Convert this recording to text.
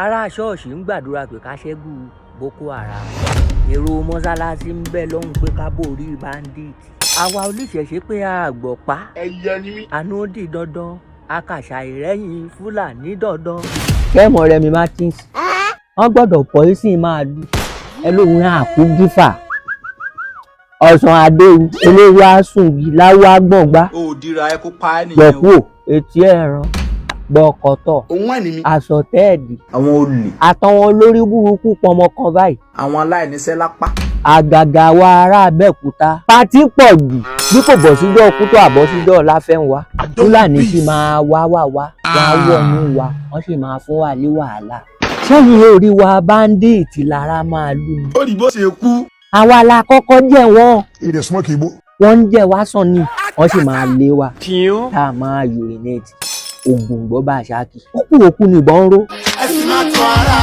ará ṣọ́ọ̀ṣì ń gbàdúrà pé ká ṣẹ́gun Boko Haram. Èrò mọ́sálásí ń bẹ lọ́hùn pé ká borí bandit. Àwa oníṣẹ̀ṣe pé a gbọ́ pa. ẹyẹ ni mí. Àánú di dandan akàṣà ìrẹ́yìn Fúlàní dandan. Kẹ́mọ̀ Rẹmi Martins wọ́n gbọ́dọ̀ pọ́lísì máa lù ẹlòmíràn àkú gífà ọ̀sán adéwu eléwé àsùnwì láwọ́ àgbọ̀ngbá òdìrà ẹ kó pa ẹ nìyẹn o. gbọ̀kúò etí ẹ̀ràn gbọ̀kọ̀tọ̀ òun wà ní mí. àsọtẹ́ẹ̀dì àwọn olè. àtàwọn olórí burúkú pọmọ kan báyìí. àwọn aláìníṣẹ́ lápá. àgàgà wa ará Abẹ́òkúta pátí pọ̀ jù bí kò bọ̀ síjọ́ Kútọ̀ àbọ̀síjọ́ Láfẹ́nwá Fúlàní sì máa wá wọ̀ ní wa wọ́n sì máa fún wa ní wàhálà. sẹ́yìn orí wa báńdíìtì lára máa lù ní. ó ní bó ṣe kú. àwa la kọ́kọ́ jẹ́ wọ́n. èdè smoke igbó. wọ́n ń jẹ́ wá sàn ni wọ́n sì máa lé wa tá a máa urinate oògùn gbọ́ bá a ṣáàkì. ó kú òkú nìbọn ń ró. ẹ sì máa tún ara